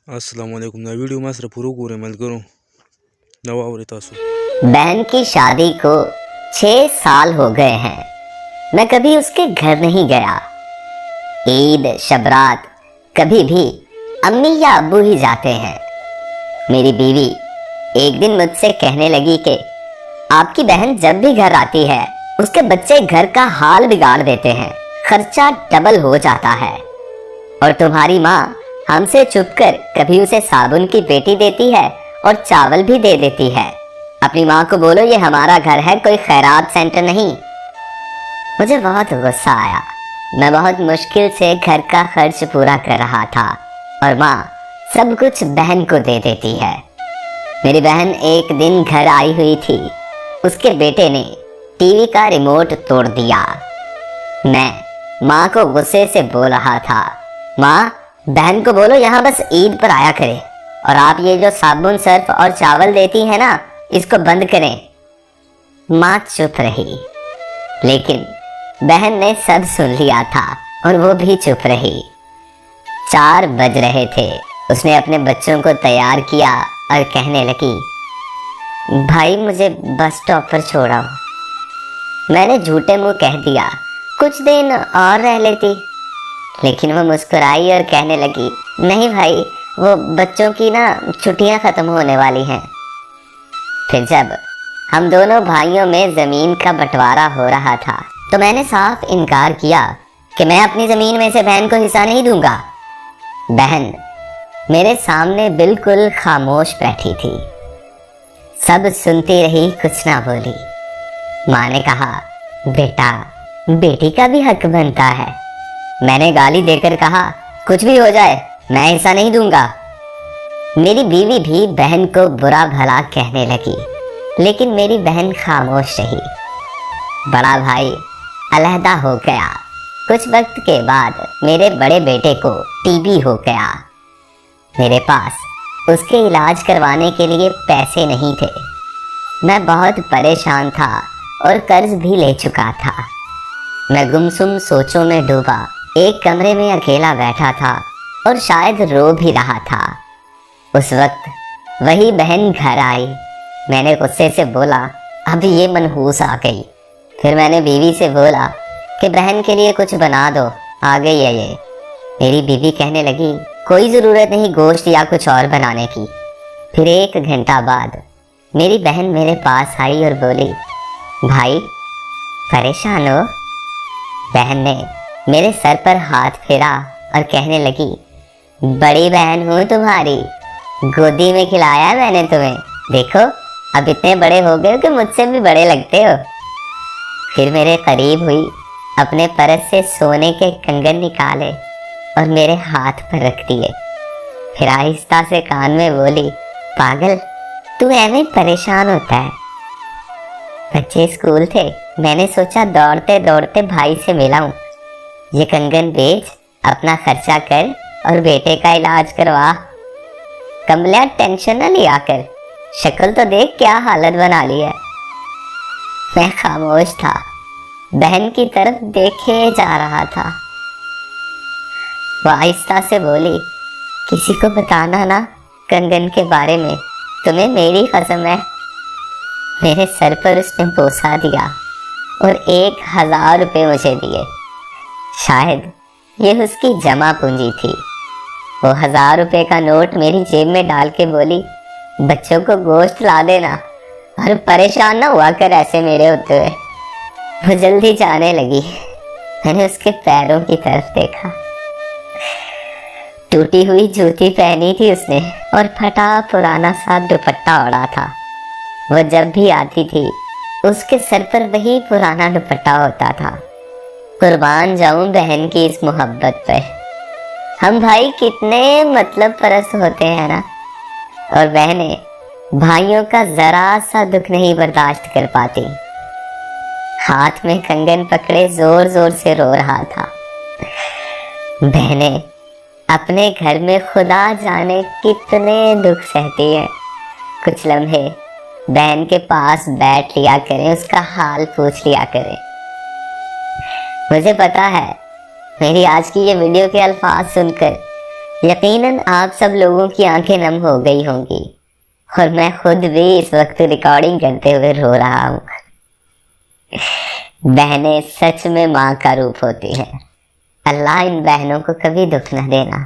अस्सलाम वालेकुम ना वीडियो में सिर्फ पूरा पूरे मत करो नवा और तासु बहन की शादी को 6 साल हो गए हैं। मैं कभी उसके घर नहीं गया। ईद शबरात कभी भी अम्मी या अब्बू ही जाते हैं। मेरी बीवी एक दिन मुझसे कहने लगी कि आपकी बहन जब भी घर आती है उसके बच्चे घर का हाल बिगाड़ देते हैं, खर्चा डबल हो जाता है। और तुम्हारी माँ हमसे छुपकर कभी उसे साबुन की पेटी देती है और चावल भी दे देती है। अपनी माँ को बोलो ये हमारा घर है, कोई खैरात सेंटर नहीं। मुझे बहुत गुस्सा आया। मैं बहुत मुश्किल से घर का खर्च पूरा कर रहा था और माँ सब कुछ बहन को दे देती है। मेरी बहन एक दिन घर आई हुई थी। उसके बेटे ने टीवी का रिमोट तोड़ दिया। मैं माँ को गुस्से से बोल रहा था, माँ बहन को बोलो यहाँ बस ईद पर आया करे और आप ये जो साबुन सर्फ और चावल देती है ना इसको बंद करें। माँ चुप रही, लेकिन बहन ने सब सुन लिया था और वो भी चुप रही। 4 बज रहे थे। उसने अपने बच्चों को तैयार किया और कहने लगी, भाई मुझे बस स्टॉप पर छोड़ो। मैंने झूठे मुंह कह दिया, कुछ दिन और रह लेती। लेकिन वो मुस्कुराई और कहने लगी, नहीं भाई वो बच्चों की ना छुट्टियां खत्म होने वाली हैं। फिर जब हम दोनों भाइयों में जमीन का बंटवारा हो रहा था तो मैंने साफ इनकार किया कि मैं अपनी जमीन में से बहन को हिस्सा नहीं दूंगा। बहन मेरे सामने बिल्कुल खामोश बैठी थी, सब सुनती रही, कुछ ना बोली। माँ ने कहा, बेटा बेटी का भी हक बनता है। मैंने गाली देकर कहा, कुछ भी हो जाए मैं हिस्सा नहीं दूंगा। मेरी बीवी भी बहन को बुरा भला कहने लगी, लेकिन मेरी बहन खामोश रही। बड़ा भाई अलहदा हो गया। कुछ वक्त के बाद मेरे बड़े बेटे को टीबी हो गया। मेरे पास उसके इलाज करवाने के लिए पैसे नहीं थे। मैं बहुत परेशान था और कर्ज भी ले चुका था। मैं गुमसुम सोचों में डूबा एक कमरे में अकेला बैठा था और शायद रो भी रहा था। उस वक्त वही बहन घर आई। मैंने गुस्से से बोला, अब ये मनहूस आ गई। फिर मैंने बीवी से बोला कि बहन के लिए कुछ बना दो, आ गई है ये। मेरी बीवी कहने लगी, कोई ज़रूरत नहीं गोश्त या कुछ और बनाने की। फिर 1 घंटा बाद मेरी बहन मेरे पास आई और बोली, भाई परेशान हो? बहन ने मेरे सर पर हाथ फेरा और कहने लगी, बड़ी बहन हूँ तुम्हारी, गोदी में खिलाया मैंने तुम्हें, देखो अब इतने बड़े हो गए हो कि मुझसे भी बड़े लगते हो। फिर मेरे करीब हुई, अपने पर्स से सोने के कंगन निकाले और मेरे हाथ पर रख दिए। फिर आहिस्ता से कान में बोली, पागल तू ऐਵੇਂ परेशान होता है। बच्चे स्कूल थे, मैंने सोचा दौड़ते दौड़ते भाई से मिलाऊं। ये कंगन बेच, अपना खर्चा कर और बेटे का इलाज करवा। कमलिया टेंशन न लिया कर, शक्ल तो देख क्या हालत बना ली है। मैं खामोश था, बहन की तरफ देखे जा रहा था। वो आहिस्ता से बोली, किसी को बताना ना कंगन के बारे में, तुम्हें मेरी कसम है। मेरे सर पर उसने बोसा दिया और 1000 रुपये मुझे दिए। शायद ये उसकी जमा पूंजी थी। वो 1000 रुपये का नोट मेरी जेब में डाल के बोली, बच्चों को गोश्त ला देना और परेशान ना हुआ कर ऐसे मेरे होते हुए। वो जल्दी जाने लगी। मैंने उसके पैरों की तरफ देखा। टूटी हुई जूती पहनी थी उसने और फटा पुराना सा दुपट्टा ओढ़ा था। वो जब भी आती थी उसके सर पर वही पुराना दुपट्टा होता था। कुर्बान जाऊं बहन की इस मोहब्बत पे। हम भाई कितने मतलब परस्त होते हैं ना, और बहनें भाइयों का जरा सा दुख नहीं बर्दाश्त कर पाती। हाथ में कंगन पकड़े जोर जोर से रो रहा था। बहनें अपने घर में खुदा जाने कितने दुख सहती हैं। कुछ लम्हे बहन के पास बैठ लिया करें, उसका हाल पूछ लिया करें। मुझे पता है मेरी आज की ये वीडियो के अल्फाज सुनकर یقیناً آپ سب لوگوں کی آنکھیں نم ہو گئی ہوں گی اور میں خود بھی اس وقت ریکارڈنگ کرتے ہوئے رو رہا ہوں۔ بہنیں سچ میں ماں کا روپ ہوتی ہیں۔ اللہ ان بہنوں کو کبھی دکھ نہ دینا۔